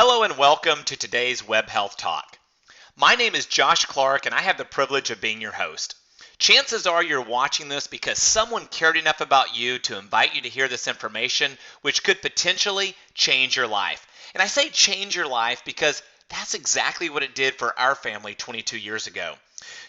Hello and welcome to today's Web Health Talk. My name is Josh Clark and I have the privilege of being your host. Chances are you're watching this because someone cared enough about you to invite you to hear this information, which could potentially change your life. And I say change your life because that's exactly what it did for our family 22 years ago.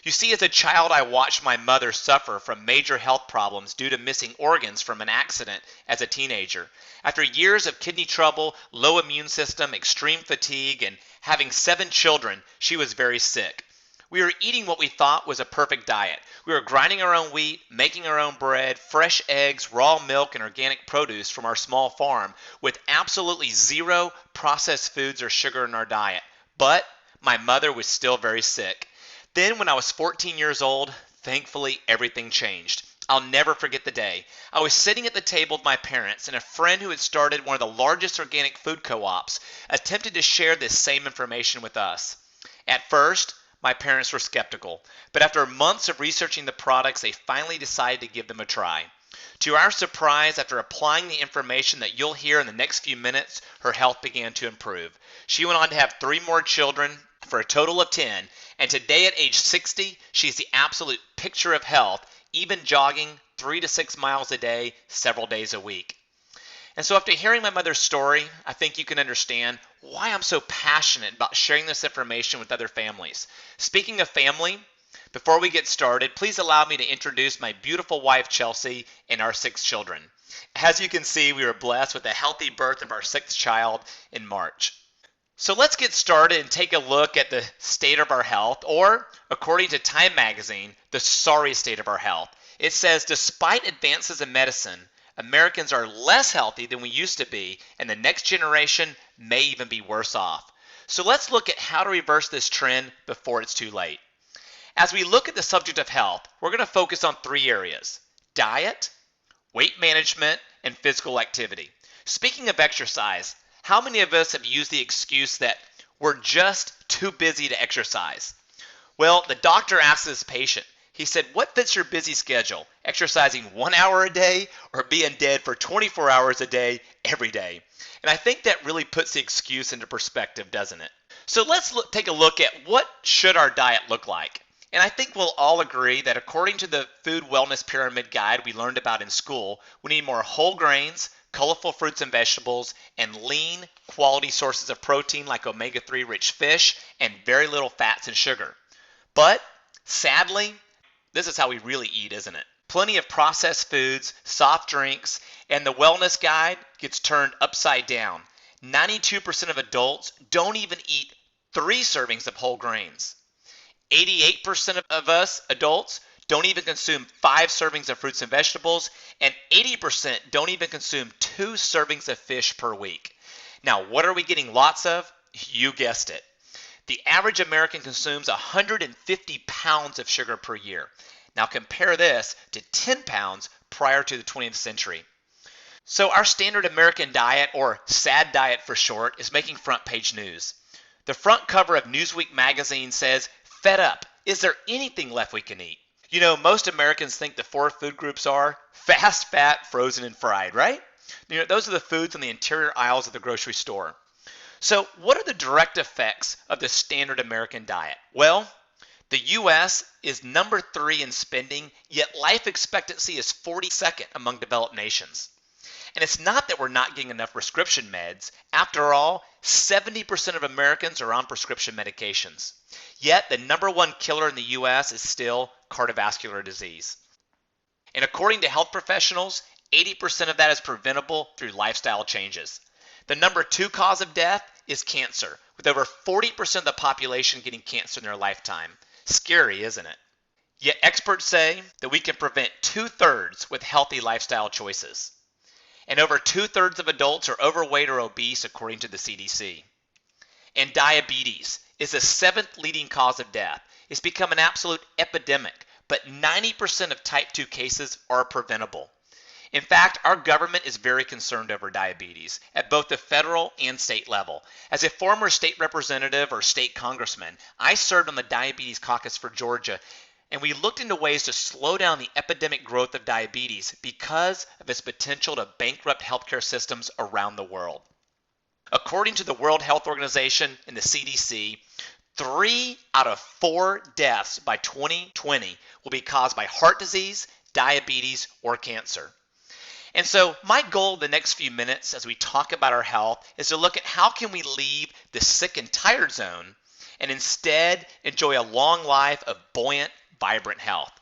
You see, as a child, I watched my mother suffer from major health problems due to missing organs from an accident as a teenager. After years of kidney trouble, low immune system, extreme fatigue, and having 7 children, she was very sick. We were eating what we thought was a perfect diet. We were grinding our own wheat, making our own bread, fresh eggs, raw milk, and organic produce from our small farm with absolutely zero processed foods or sugar in our diet. But my mother was still very sick. Then when I was 14 years old, thankfully everything changed. I'll never forget the day. I was sitting at the table with my parents, and a friend who had started one of the largest organic food co-ops attempted to share this same information with us. At first, my parents were skeptical, but after months of researching the products, they finally decided to give them a try. To our surprise, after applying the information that you'll hear in the next few minutes, her health began to improve. She went on to have 3 more children for a total of 10, and today at age 60, she's the absolute picture of health, even jogging 3 to 6 miles a day, several days a week. And so after hearing my mother's story, I think you can understand why I'm so passionate about sharing this information with other families. Speaking of family, before we get started, please allow me to introduce my beautiful wife, Chelsea, and our 6 children. As you can see, we were blessed with a healthy birth of our 6th child in March. So let's get started and take a look at the state of our health, or according to Time magazine, the sorry state of our health. It says, despite advances in medicine, Americans are less healthy than we used to be, and the next generation may even be worse off. So let's look at how to reverse this trend before it's too late. As we look at the subject of health, we're going to focus on 3 areas: diet, weight management, and physical activity. Speaking of exercise, how many of us have used the excuse that we're just too busy to exercise? Well, the doctor asked his patient, he said, what fits your busy schedule? Exercising 1 hour a day or being dead for 24 hours a day every day? And I think that really puts the excuse into perspective, doesn't it? So let's take a look at what should our diet look like. And I think we'll all agree that according to the Food Wellness Pyramid Guide we learned about in school, we need more whole grains, colorful fruits and vegetables, and lean, quality sources of protein like omega-3 rich fish, and very little fats and sugar. But sadly, this is how we really eat, isn't it? Plenty of processed foods, soft drinks, and the wellness guide gets turned upside down. 92% of adults don't even eat 3 servings of whole grains. 88% of us adults don't even consume 5 servings of fruits and vegetables, and 80% don't even consume 2 servings of fish per week. Now, what are we getting lots of? You guessed it. The average American consumes 150 pounds of sugar per year. Now compare this to 10 pounds prior to the 20th century. So our standard American diet, or SAD diet for short, is making front page news. The front cover of Newsweek magazine says, "Fed up. Is there anything left we can eat?" You know, most Americans think the 4 food groups are fast, fat, frozen, and fried, right? You know, those are the foods on the interior aisles of the grocery store. So what are the direct effects of the standard American diet? Well, the U.S. is number 3 in spending, yet life expectancy is 42nd among developed nations. And it's not that we're not getting enough prescription meds. After all, 70% of Americans are on prescription medications. Yet the number 1 killer in the U.S. is still cardiovascular disease. And according to health professionals, 80% of that is preventable through lifestyle changes. The number 2 cause of death is cancer, with over 40% of the population getting cancer in their lifetime. Scary, isn't it? Yet experts say that we can prevent 2/3 with healthy lifestyle choices. And over 2/3 of adults are overweight or obese according to the CDC. And diabetes is the 7th leading cause of death. It's become an absolute epidemic, but 90% of type 2 cases are preventable. In fact, our government is very concerned over diabetes at both the federal and state level. As a former state representative or state congressman, I served on the Diabetes Caucus for Georgia, and we looked into ways to slow down the epidemic growth of diabetes because of its potential to bankrupt healthcare systems around the world. According to the World Health Organization and the CDC, 3 out of 4 deaths by 2020 will be caused by heart disease, diabetes, or cancer. And so my goal the next few minutes as we talk about our health is to look at how can we leave the sick and tired zone and instead enjoy a long life of buoyant, vibrant health.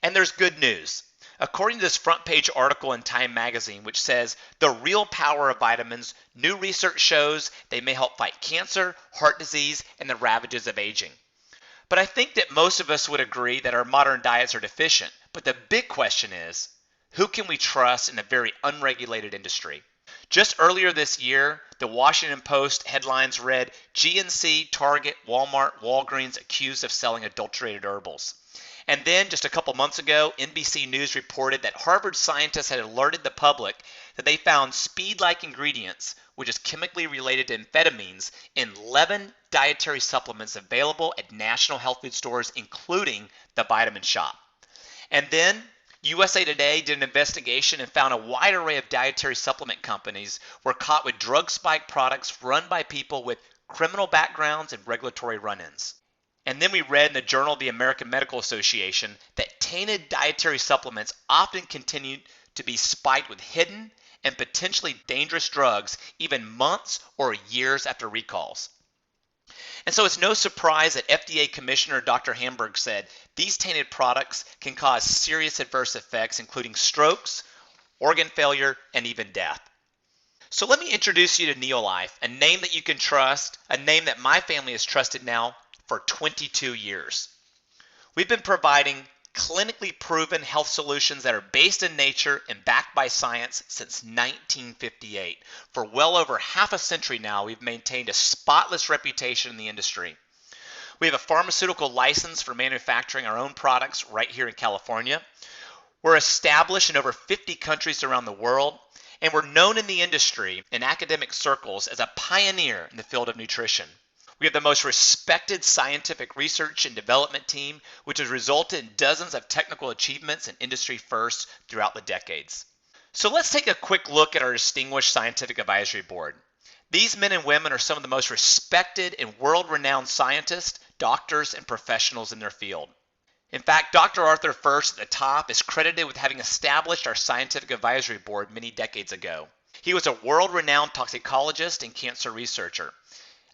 And there's good news. According to this front page article in Time magazine, which says the real power of vitamins, new research shows they may help fight cancer, heart disease, and the ravages of aging. But I think that most of us would agree that our modern diets are deficient. But the big question is, who can we trust in a very unregulated industry? Just earlier this year, the Washington Post headlines read, GNC, Target, Walmart, Walgreens accused of selling adulterated herbals. And then just a couple months ago, NBC News reported that Harvard scientists had alerted the public that they found speed-like ingredients, which is chemically related to amphetamines, in 11 dietary supplements available at national health food stores, including the Vitamin Shoppe. And then USA Today did an investigation and found a wide array of dietary supplement companies were caught with drug spike products run by people with criminal backgrounds and regulatory run-ins. And then we read in the Journal of the American Medical Association that tainted dietary supplements often continue to be spiked with hidden and potentially dangerous drugs even months or years after recalls. And so it's no surprise that FDA Commissioner Dr. Hamburg said these tainted products can cause serious adverse effects, including strokes, organ failure, and even death. So let me introduce you to Neolife, a name that you can trust, a name that my family has trusted now for 22 years. We've been providing clinically proven health solutions that are based in nature and backed by science since 1958. For well over half a century now, we've maintained a spotless reputation in the industry. We have a pharmaceutical license for manufacturing our own products right here in California. We're established in over 50 countries around the world, and we're known in the industry in academic circles as a pioneer in the field of nutrition. We have the most respected scientific research and development team, which has resulted in dozens of technical achievements and industry firsts throughout the decades. So let's take a quick look at our distinguished scientific advisory board. These men and women are some of the most respected and world-renowned scientists, doctors, and professionals in their field. In fact, Dr. Arthur First at the top is credited with having established our scientific advisory board many decades ago. He was a world-renowned toxicologist and cancer researcher.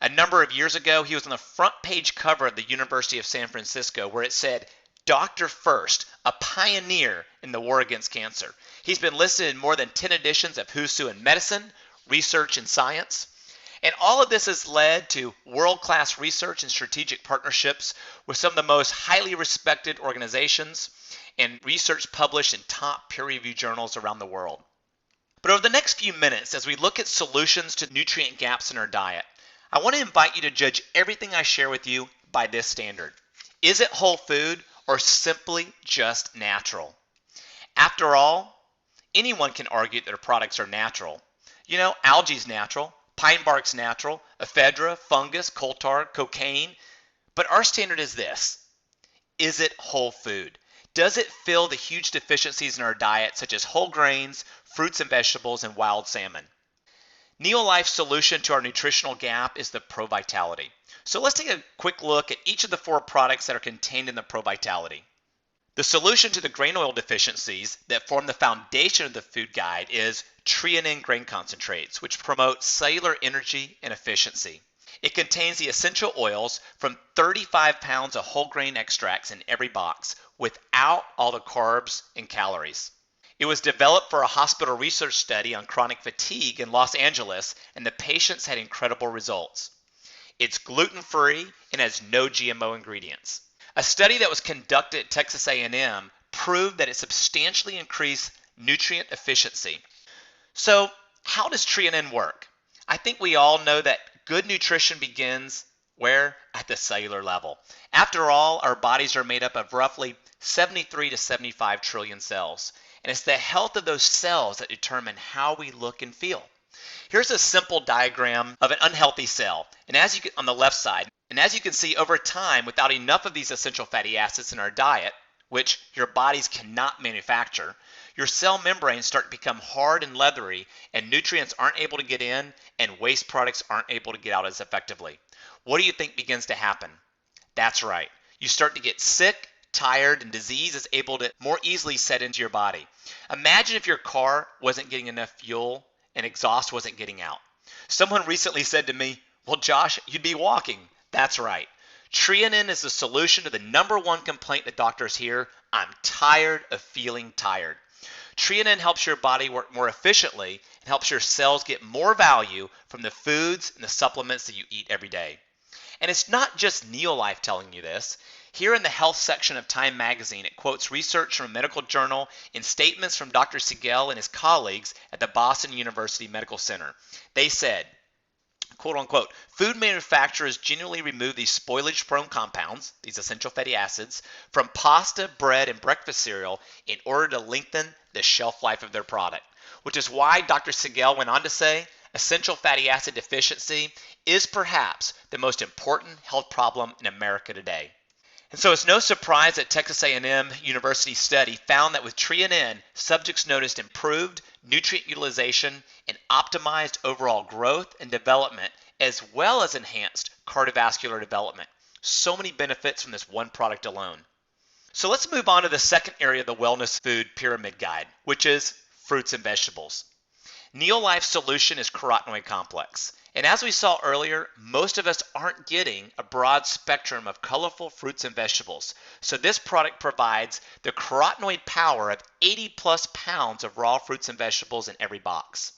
A number of years ago, he was on the front page cover of the University of San Francisco where it said, Dr. First, a pioneer in the war against cancer. He's been listed in more than 10 editions of Who's Who in Medicine, Research, and Science. And all of this has led to world-class research and strategic partnerships with some of the most highly respected organizations and research published in top peer-reviewed journals around the world. But over the next few minutes, as we look at solutions to nutrient gaps in our diet, I want to invite you to judge everything I share with you by this standard. Is it whole food or simply just natural? After all, anyone can argue that their products are natural. You know, algae's natural, pine bark's natural, ephedra, fungus, coal tar, cocaine. But our standard is this. Is it whole food? Does it fill the huge deficiencies in our diet such as whole grains, fruits and vegetables, and wild salmon? Neolife's solution to our nutritional gap is the Pro Vitality. So let's take a quick look at each of the 4 products that are contained in the Pro Vitality. The solution to the grain oil deficiencies that form the foundation of the food guide is Tre-en-en grain concentrates, which promote cellular energy and efficiency. It contains the essential oils from 35 pounds of whole grain extracts in every box without all the carbs and calories. It was developed for a hospital research study on chronic fatigue in Los Angeles, and the patients had incredible results. It's gluten-free and has no GMO ingredients. A study that was conducted at Texas A&M proved that it substantially increased nutrient efficiency. So, how does Tre-en-en work? I think we all know that good nutrition begins where? At the cellular level. After all, our bodies are made up of roughly 73 to 75 trillion cells. And it's the health of those cells that determine how we look and feel. Here's a simple diagram of an unhealthy cell, and as you can, on the left side. And as you can see, over time, without enough of these essential fatty acids in our diet, which your bodies cannot manufacture, Your cell membranes start to become hard and leathery, and nutrients aren't able to get in, and waste products aren't able to get out as effectively. What do you think begins to happen? That's right. You start to get sick, tired, and disease is able to more easily set into your body. Imagine if your car wasn't getting enough fuel and exhaust wasn't getting out. Someone recently said to me, "Well, Josh, you'd be walking." That's right. Tre-en-en is the solution to the number one complaint that doctors hear: I'm tired of feeling tired. Tre-en-en helps your body work more efficiently and helps your cells get more value from the foods and the supplements that you eat every day. And it's not just Neolife telling you this. Here in the health section of Time magazine, it quotes research from a medical journal and statements from Dr. Siegel and his colleagues at the Boston University Medical Center. They said, quote unquote, food manufacturers generally remove these spoilage-prone compounds, these essential fatty acids, from pasta, bread, and breakfast cereal in order to lengthen the shelf life of their product. Which is why Dr. Siegel went on to say, essential fatty acid deficiency is perhaps the most important health problem in America today. And so it's no surprise that Texas A&M University study found that with Tre-en-en, subjects noticed improved nutrient utilization and optimized overall growth and development, as well as enhanced cardiovascular development. So many benefits from this one product alone. So let's move on to the second area of the wellness food pyramid guide, which is fruits and vegetables. Neolife's solution is carotenoid complex. And as we saw earlier, most of us aren't getting a broad spectrum of colorful fruits and vegetables. So this product provides the carotenoid power of 80 plus pounds of raw fruits and vegetables in every box.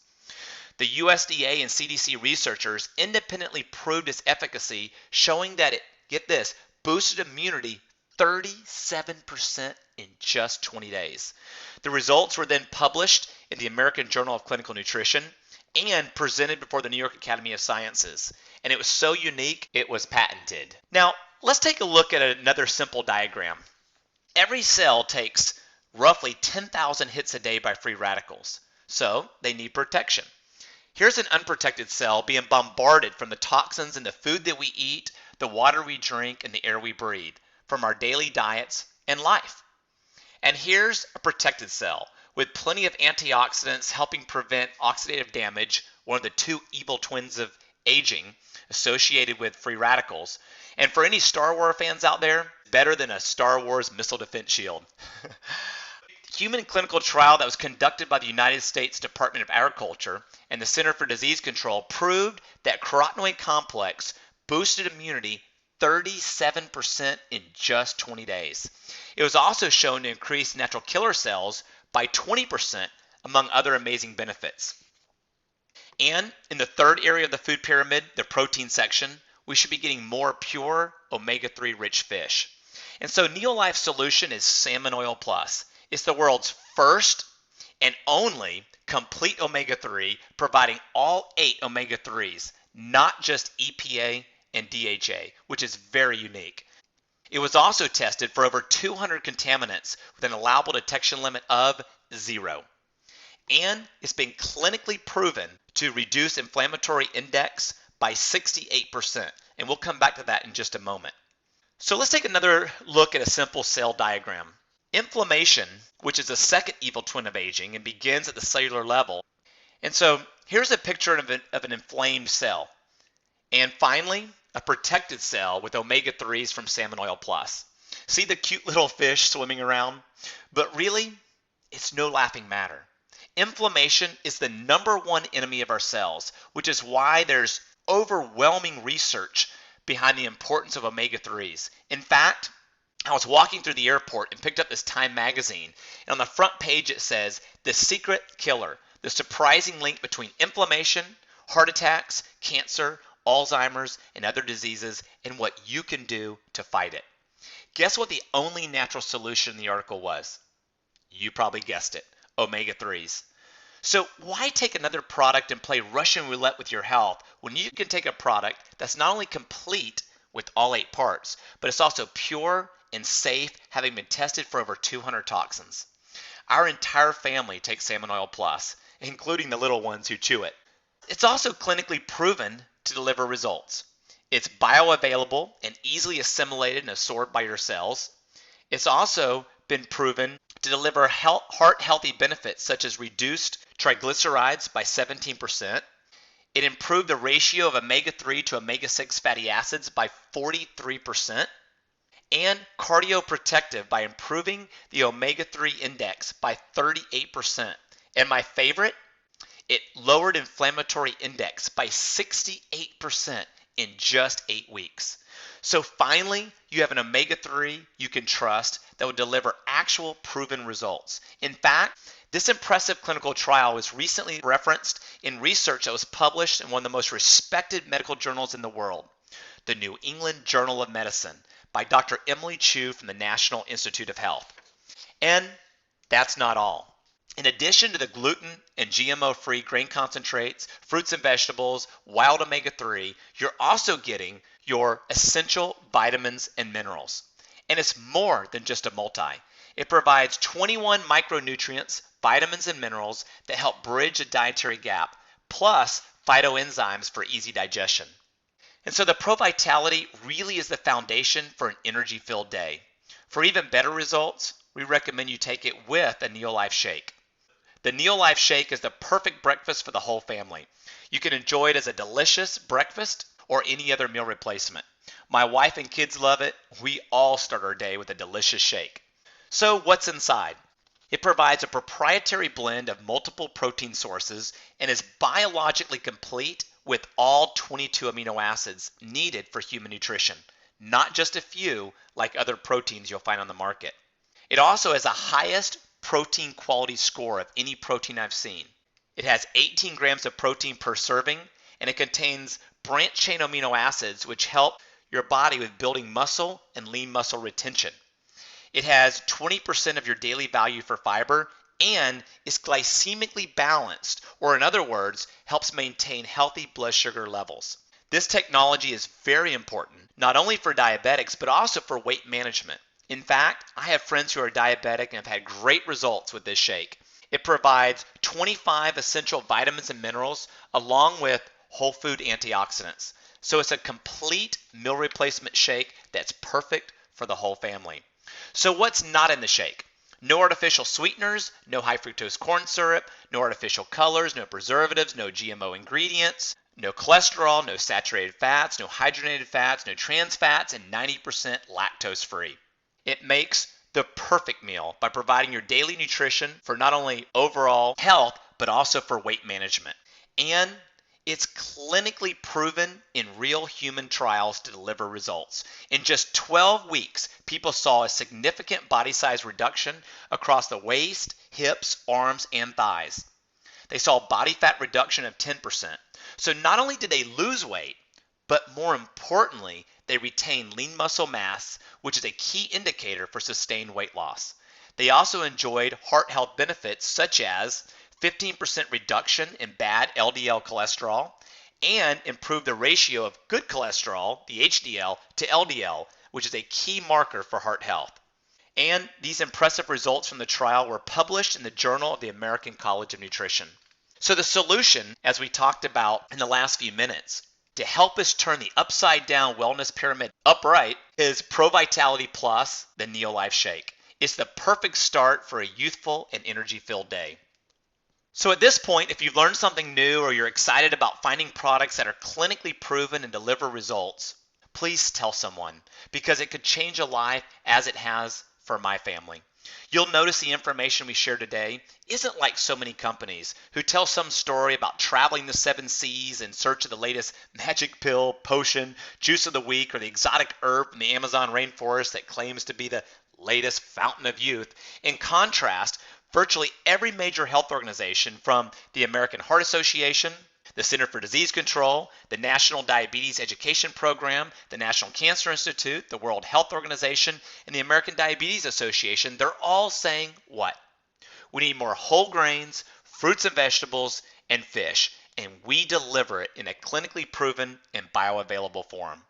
The USDA and CDC researchers independently proved its efficacy, showing that it, get this, boosted immunity 37% in just 20 days. The results were then published in the American Journal of Clinical Nutrition and presented before the New York Academy of Sciences. And it was so unique, it was patented. Now, let's take a look at another simple diagram. Every cell takes roughly 10,000 hits a day by free radicals, so they need protection. Here's an unprotected cell being bombarded from the toxins in the food that we eat, the water we drink, and the air we breathe, from our daily diets and life. And here's a protected cell with plenty of antioxidants helping prevent oxidative damage, one of the two evil twins of aging associated with free radicals. And for any Star Wars fans out there, better than a Star Wars missile defense shield. Human clinical trial that was conducted by the United States Department of Agriculture and the Center for Disease Control proved that carotenoid complex boosted immunity 37% in just 20 days. It was also shown to increase natural killer cells by 20%, among other amazing benefits. And in the third area of the food pyramid, the protein section, we should be getting more pure omega-3 rich fish. And so Neolife's solution is Salmon Oil Plus. It's the world's first and only complete omega-3, providing all 8 omega-3s, not just EPA and DHA, which is very unique. It was also tested for over 200 contaminants with an allowable detection limit of 0. And it's been clinically proven to reduce inflammatory index by 68%. And we'll come back to that in just a moment. So let's take another look at a simple cell diagram. Inflammation, which is the second evil twin of aging and begins at the cellular level. And so here's a picture of an inflamed cell. And finally, a protected cell with omega-3s from Salmon Oil Plus. See the cute little fish swimming around? But really, it's no laughing matter. Inflammation is the number one enemy of our cells, which is why there's overwhelming research behind the importance of omega-3s. In fact, I was walking through the airport and picked up this Time magazine, and on the front page it says, "The Secret Killer, the surprising link between inflammation, heart attacks, cancer, Alzheimer's, and other diseases, and what you can do to fight it." Guess what the only natural solution in the article was? You probably guessed it, omega-3s. So why take another product and play Russian roulette with your health when you can take a product that's not only complete with all 8 parts, but it's also pure and safe, having been tested for over 200 toxins. Our entire family takes Salmon Oil Plus, including the little ones who chew it. It's also clinically proven to deliver results. It's bioavailable and easily assimilated and absorbed by your cells. It's also been proven to deliver heart-healthy benefits such as reduced triglycerides by 17%. It improved the ratio of omega-3 to omega-6 fatty acids by 43%. And cardioprotective by improving the omega-3 index by 38%. And my favorite, it lowered inflammatory index by 68% in just 8 weeks. So finally, you have an omega-3 you can trust that will deliver actual proven results. In fact, this impressive clinical trial was recently referenced in research that was published in one of the most respected medical journals in the world, the New England Journal of Medicine, by Dr. Emily Chu from the National Institute of Health. And that's not all. In addition to the gluten and GMO-free grain concentrates, fruits and vegetables, wild omega-3, you're also getting your essential vitamins and minerals. And it's more than just a multi. It provides 21 micronutrients, vitamins, and minerals that help bridge a dietary gap, plus phytoenzymes for easy digestion. And so the Pro Vitality really is the foundation for an energy-filled day. For even better results, we recommend you take it with a Neolife shake. The Neolife shake is the perfect breakfast for the whole family. You can enjoy it as a delicious breakfast or any other meal replacement. My wife and kids love it. We all start our day with a delicious shake. So what's inside? It provides a proprietary blend of multiple protein sources and is biologically complete with all 22 amino acids needed for human nutrition, not just a few like other proteins you'll find on the market. It also has the highest protein quality score of any protein I've seen. It has 18 grams of protein per serving, and it contains branched chain amino acids which help your body with building muscle and lean muscle retention. It has 20% of your daily value for fiber and is glycemically balanced, or in other words, helps maintain healthy blood sugar levels. This technology is very important, not only for diabetics, but also for weight management. In fact, I have friends who are diabetic and have had great results with this shake. It provides 25 essential vitamins and minerals along with whole food antioxidants. So it's a complete meal replacement shake that's perfect for the whole family. So what's not in the shake? No artificial sweeteners, no high fructose corn syrup, no artificial colors, no preservatives, no GMO ingredients, no cholesterol, no saturated fats, no hydrogenated fats, no trans fats, and 90% lactose free. It makes the perfect meal by providing your daily nutrition for not only overall health, but also for weight management. And it's clinically proven in real human trials to deliver results. In just 12 weeks, people saw a significant body size reduction across the waist, hips, arms, and thighs. They saw body fat reduction of 10%. So not only did they lose weight, but more importantly, they retained lean muscle mass, which is a key indicator for sustained weight loss. They also enjoyed heart health benefits such as 15% reduction in bad LDL cholesterol, and improved the ratio of good cholesterol, the HDL, to LDL, which is a key marker for heart health. And these impressive results from the trial were published in the Journal of the American College of Nutrition. So the solution, as we talked about in the last few minutes, to help us turn the upside down wellness pyramid upright is Pro Vitality Plus, the Neolife Shake. It's the perfect start for a youthful and energy-filled day. So at this point, if you've learned something new or you're excited about finding products that are clinically proven and deliver results, please tell someone, because it could change a life as it has for my family. You'll notice the information we share today isn't like so many companies who tell some story about traveling the 7 seas in search of the latest magic pill, potion, juice of the week, or the exotic herb from the Amazon rainforest that claims to be the latest fountain of youth. In contrast, virtually every major health organization, from the American Heart Association, the Center for Disease Control, the National Diabetes Education Program, the National Cancer Institute, the World Health Organization, and the American Diabetes Association, they're all saying what? We need more whole grains, fruits and vegetables, and fish, and we deliver it in a clinically proven and bioavailable form.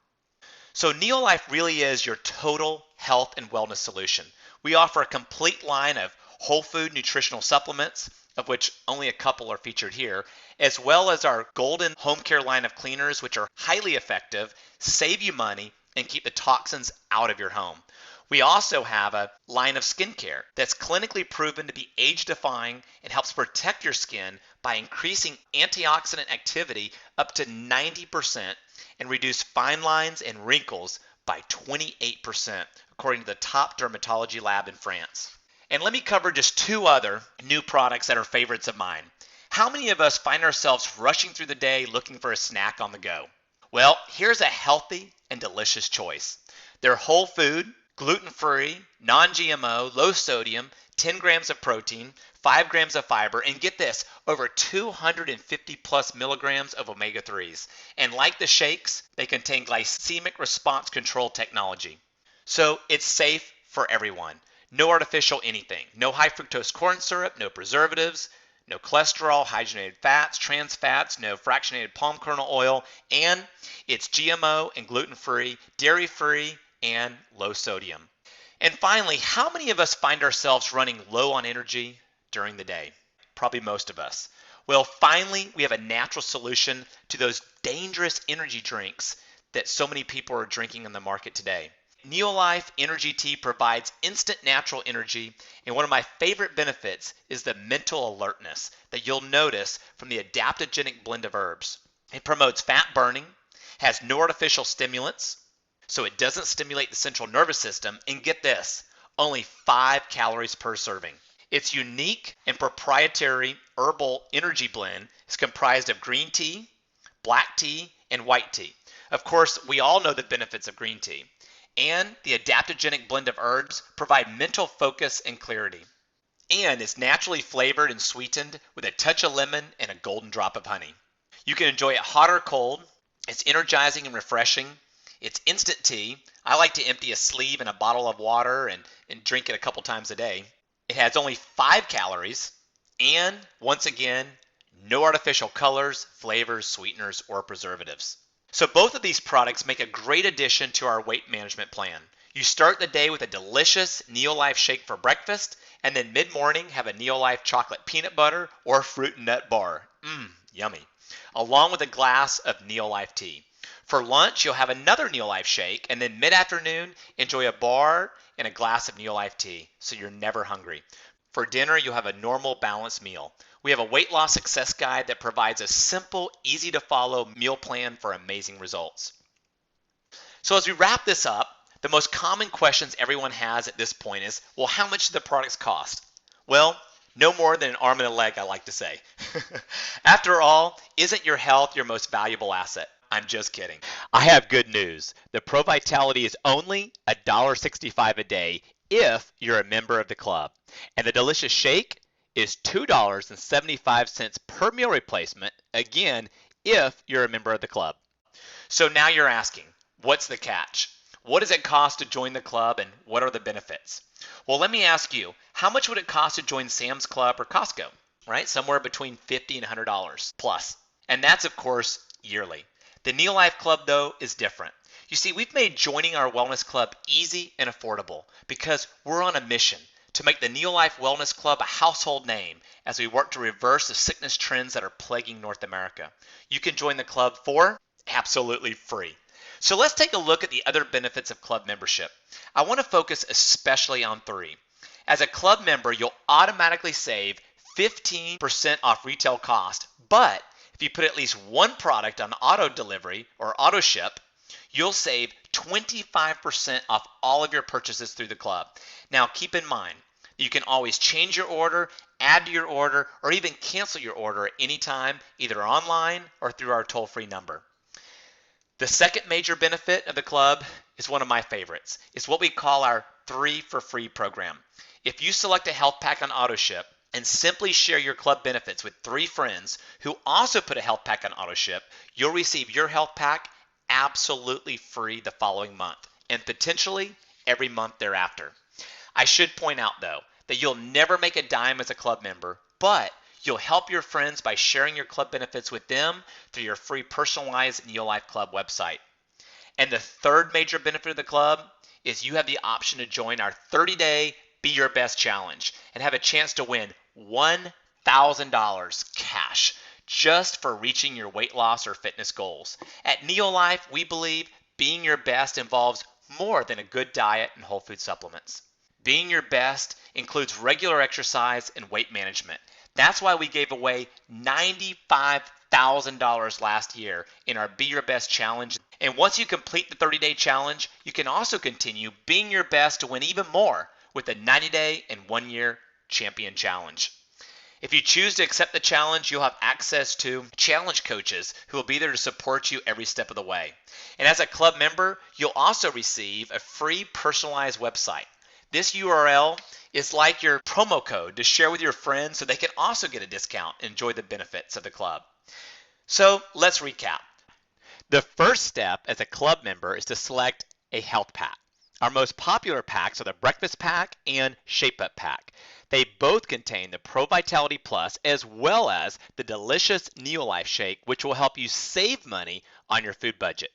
So Neolife really is your total health and wellness solution. We offer a complete line of whole food nutritional supplements, of which only a couple are featured here, as well as our golden home care line of cleaners, which are highly effective, save you money, and keep the toxins out of your home. We also have a line of skincare that's clinically proven to be age-defying and helps protect your skin by increasing antioxidant activity up to 90% and reduce fine lines and wrinkles by 28%, according to the top dermatology lab in France. And let me cover just two other new products that are favorites of mine. How many of us find ourselves rushing through the day looking for a snack on the go? Well, here's a healthy and delicious choice. They're whole food, gluten-free, non-GMO, low sodium, 10 grams of protein, 5 grams of fiber, and get this, over 250 plus milligrams of omega-3s. And like the shakes, they contain glycemic response control technology. So it's safe for everyone. No artificial anything. No high fructose corn syrup, no preservatives, no cholesterol, hydrogenated fats, trans fats, no fractionated palm kernel oil, and it's GMO and gluten-free, dairy-free, and low sodium. And finally, how many of us find ourselves running low on energy during the day? Probably most of us. Well, finally, we have a natural solution to those dangerous energy drinks that so many people are drinking in the market today. Neolife Energy Tea provides instant natural energy, and one of my favorite benefits is the mental alertness that you'll notice from the adaptogenic blend of herbs. It promotes fat burning, has no artificial stimulants, so it doesn't stimulate the central nervous system, and get this, only 5 calories per serving. Its unique and proprietary herbal energy blend is comprised of green tea, black tea, and white tea. Of course, we all know the benefits of green tea. And the adaptogenic blend of herbs provide mental focus and clarity. And it's naturally flavored and sweetened with a touch of lemon and a golden drop of honey. You can enjoy it hot or cold. It's energizing and refreshing. It's instant tea. I like to empty a sleeve in a bottle of water and drink it a couple times a day. It has only 5 calories. And once again, no artificial colors, flavors, sweeteners, or preservatives. So both of these products make a great addition to our weight management plan. You start the day with a delicious Neolife shake for breakfast, and then mid-morning have a Neolife chocolate peanut butter or fruit and nut bar. Yummy. Along with a glass of Neolife tea. For lunch, you'll have another Neolife shake, and then mid-afternoon, enjoy a bar and a glass of Neolife tea, so you're never hungry. For dinner, you'll have a normal balanced meal. We have a weight loss success guide that provides a simple, easy to follow meal plan for amazing results. So as we wrap this up, the most common questions everyone has at this point is, well, how much do the products cost? Well, no more than an arm and a leg, I like to say. After all, isn't your health your most valuable asset? I'm just kidding. I have good news. The Pro Vitality is only $1.65 a day if you're a member of the club. And the delicious shake is $2.75 per meal replacement, again, if you're a member of the club. So now you're asking, what's the catch? What does it cost to join the club, and what are the benefits? Well, let me ask you, how much would it cost to join Sam's Club or Costco? Right? Somewhere between $50 and $100 plus. And that's, of course, yearly. The Neolife Club, though, is different. You see, we've made joining our wellness club easy and affordable because we're on a mission to make the Neolife Wellness Club a household name as we work to reverse the sickness trends that are plaguing North America. You can join the club for absolutely free. So let's take a look at the other benefits of club membership. I want to focus especially on 3. As a club member, you'll automatically save 15% off retail cost, but if you put at least one product on auto delivery or auto ship, you'll save 25% off all of your purchases through the club. Now keep in mind, you can always change your order, add to your order, or even cancel your order at any time, either online or through our toll-free number. The second major benefit of the club is one of my favorites. It's what we call our 3 for free program. If you select a health pack on AutoShip and simply share your club benefits with 3 friends who also put a health pack on AutoShip, you'll receive your health pack absolutely free the following month and potentially every month thereafter. I should point out, though, that you'll never make a dime as a club member, but you'll help your friends by sharing your club benefits with them through your free personalized Neolife Club website. And the third major benefit of the club is you have the option to join our 30-day Be Your Best Challenge and have a chance to win $1,000 cash just for reaching your weight loss or fitness goals. At Neolife, we believe being your best involves more than a good diet and whole food supplements. Being your best includes regular exercise and weight management. That's why we gave away $95,000 last year in our Be Your Best Challenge. And once you complete the 30-day challenge, you can also continue being your best to win even more with the 90-day and 1-year champion challenge. If you choose to accept the challenge, you'll have access to challenge coaches who will be there to support you every step of the way. And as a club member, you'll also receive a free personalized website. This URL is like your promo code to share with your friends so they can also get a discount and enjoy the benefits of the club. So let's recap. The first step as a club member is to select a health pack. Our most popular packs are the Breakfast Pack and Shape Up Pack. They both contain the Pro Vitality Plus as well as the delicious Neolife Shake, which will help you save money on your food budget.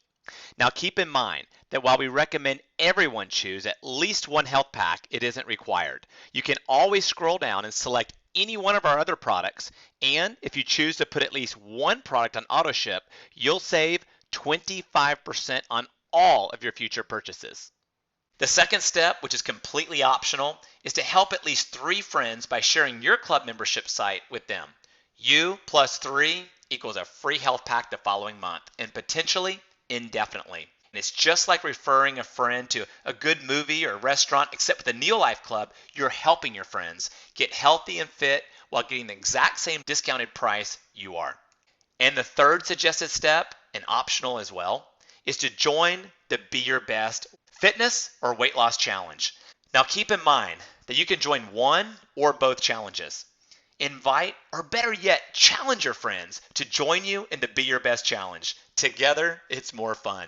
Now keep in mind that while we recommend everyone choose at least one health pack, it isn't required. You can always scroll down and select any one of our other products, and if you choose to put at least one product on auto ship, you'll save 25% on all of your future purchases. The second step, which is completely optional, is to help at least 3 friends by sharing your club membership site with them. You plus 3 equals a free health pack the following month, and potentially indefinitely. And it's just like referring a friend to a good movie or restaurant, except with the Neolife Club, you're helping your friends get healthy and fit while getting the exact same discounted price you are. And the third suggested step, and optional as well, is to join the Be Your Best Fitness or Weight Loss Challenge. Now keep in mind that you can join one or both challenges. Invite, or better yet, challenge your friends to join you in the Be Your Best Challenge. Together, it's more fun.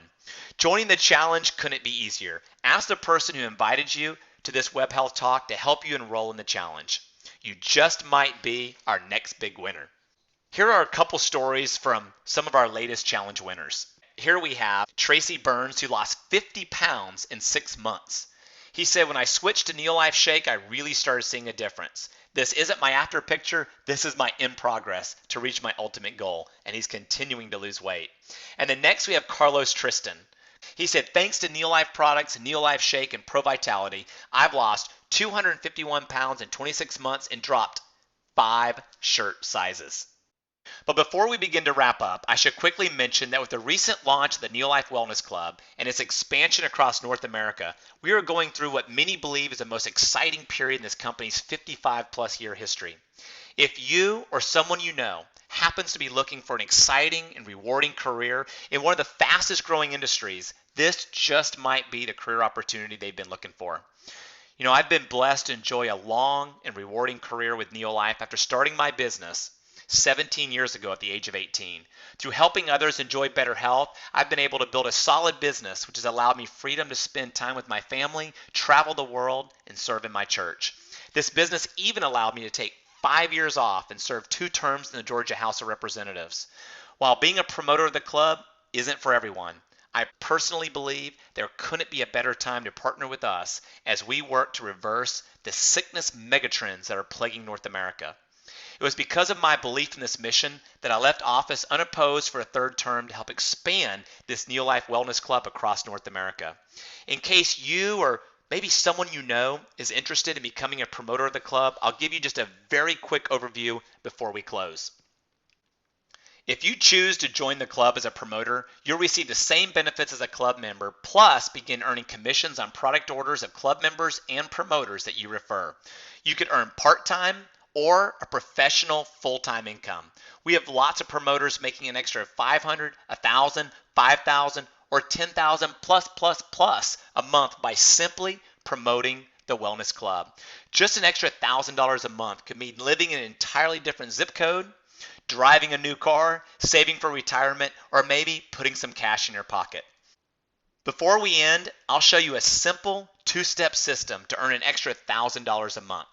Joining the challenge couldn't be easier. Ask the person who invited you to this Web Health Talk to help you enroll in the challenge. You just might be our next big winner. Here are a couple stories from some of our latest challenge winners. Here we have Tracy Burns, who lost 50 pounds in 6 months. He said, when I switched to Neolife Shake, I really started seeing a difference. This isn't my after picture, this is my in progress to reach my ultimate goal. And he's continuing to lose weight. And then next we have Carlos Tristan. He said, thanks to Neolife products, Neolife Shake, and Pro Vitality, I've lost 251 pounds in 26 months and dropped 5 shirt sizes. But before we begin to wrap up, I should quickly mention that with the recent launch of the Neolife Wellness Club and its expansion across North America, we are going through what many believe is the most exciting period in this company's 55-plus year history. If you or someone you know happens to be looking for an exciting and rewarding career in one of the fastest growing industries, this just might be the career opportunity they've been looking for. You know, I've been blessed to enjoy a long and rewarding career with Neolife after starting my business 17 years ago at the age of 18. Through helping others enjoy better health, I've been able to build a solid business which has allowed me freedom to spend time with my family, travel the world, and serve in my church. This business even allowed me to take 5 years off and serve 2 terms in the Georgia House of Representatives. While being a promoter of the club isn't for everyone, I personally believe there couldn't be a better time to partner with us as we work to reverse the sickness megatrends that are plaguing North America. It was because of my belief in this mission that I left office unopposed for a 3rd term to help expand this Neolife Wellness Club across North America. In case you or maybe someone you know is interested in becoming a promoter of the club, I'll give you just a very quick overview before we close. If you choose to join the club as a promoter, you'll receive the same benefits as a club member, plus begin earning commissions on product orders of club members and promoters that you refer. You could earn part-time or a professional full-time income. We have lots of promoters making an extra $500, $1,000, $5,000, or $10,000 plus a month by simply promoting the Wellness Club. Just an extra $1,000 a month could mean living in an entirely different zip code, driving a new car, saving for retirement, or maybe putting some cash in your pocket. Before we end, I'll show you a simple 2-step system to earn an extra $1,000 a month.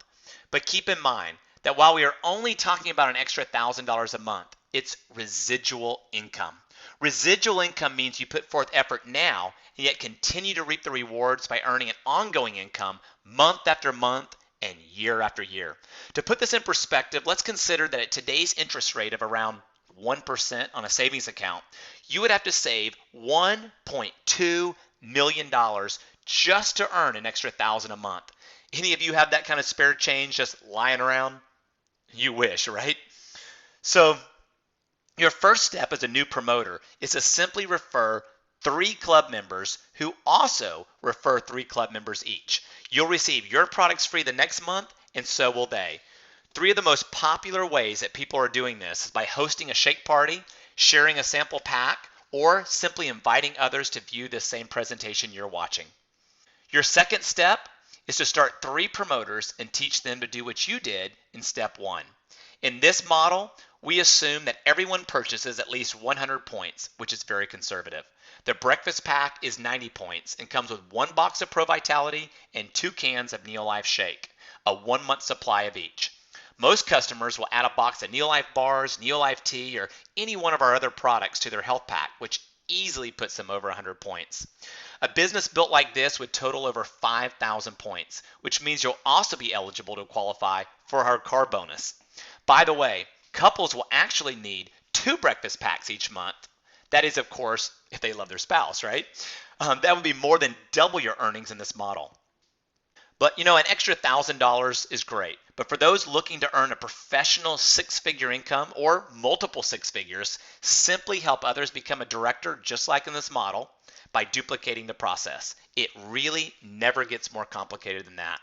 But keep in mind that while we are only talking about an extra $1,000 a month, it's residual income. Residual income means you put forth effort now and yet continue to reap the rewards by earning an ongoing income month after month and year after year. To put this in perspective, let's consider that at today's interest rate of around 1% on a savings account, you would have to save $1.2 million just to earn an extra $1,000 a month. Any of you have that kind of spare change just lying around? You wish, right? So your first step as a new promoter is to simply refer 3 club members who also refer 3 club members each. You'll receive your products free the next month, and so will they. 3 of the most popular ways that people are doing this is by hosting a shake party, sharing a sample pack, or simply inviting others to view the same presentation you're watching. Your second step is to start 3 promoters and teach them to do what you did in step 1. In this model, we assume that everyone purchases at least 100 points, which is very conservative. The breakfast pack is 90 points and comes with 1 box of Pro Vitality and 2 cans of Neolife Shake, a 1-month supply of each. Most customers will add a box of Neolife bars, Neolife tea, or any one of our other products to their health pack, which easily puts them over 100 points. A business built like this would total over 5,000 points, which means you'll also be eligible to qualify for our car bonus. By the way, couples will actually need 2 breakfast packs each month. That is, of course, if they love their spouse, right? That would be more than double your earnings in this model. But an extra $1,000 is great. But for those looking to earn a professional 6-figure income or multiple 6 figures, simply help others become a director just like in this model by duplicating the process. It really never gets more complicated than that.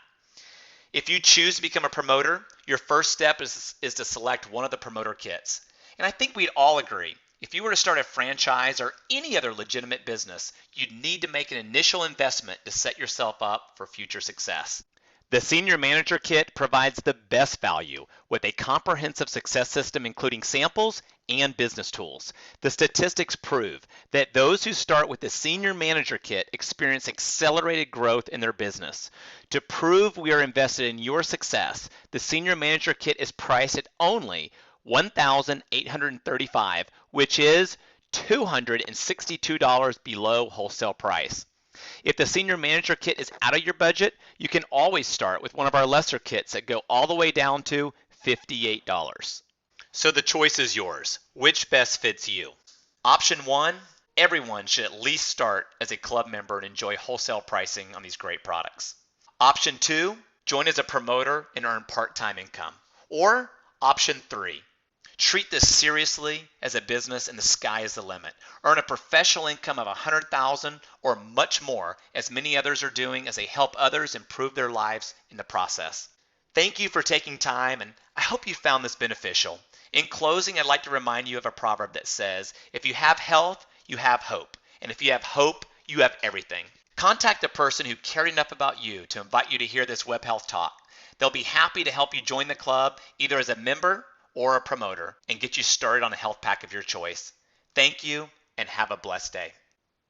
If you choose to become a promoter, your first step is to select one of the promoter kits. And I think we'd all agree, if you were to start a franchise or any other legitimate business, you'd need to make an initial investment to set yourself up for future success. The Senior Manager Kit provides the best value with a comprehensive success system including samples and business tools. The statistics prove that those who start with the Senior Manager Kit experience accelerated growth in their business. To prove we are invested in your success, the Senior Manager Kit is priced at only $1,835, which is $262 below wholesale price. If the Senior Manager Kit is out of your budget, you can always start with one of our lesser kits that go all the way down to $58. So the choice is yours. Which best fits you? Option 1, everyone should at least start as a club member and enjoy wholesale pricing on these great products. Option 2, join as a promoter and earn part-time income. Or option 3, treat this seriously as a business and the sky is the limit. Earn a professional income of $100,000 or much more, as many others are doing, as they help others improve their lives in the process. Thank you for taking time, and I hope you found this beneficial. In closing, I'd like to remind you of a proverb that says, if you have health, you have hope. And if you have hope, you have everything. Contact the person who cared enough about you to invite you to hear this web health talk. They'll be happy to help you join the club, either as a member or a promoter, and get you started on a health pack of your choice. Thank you, and have a blessed day.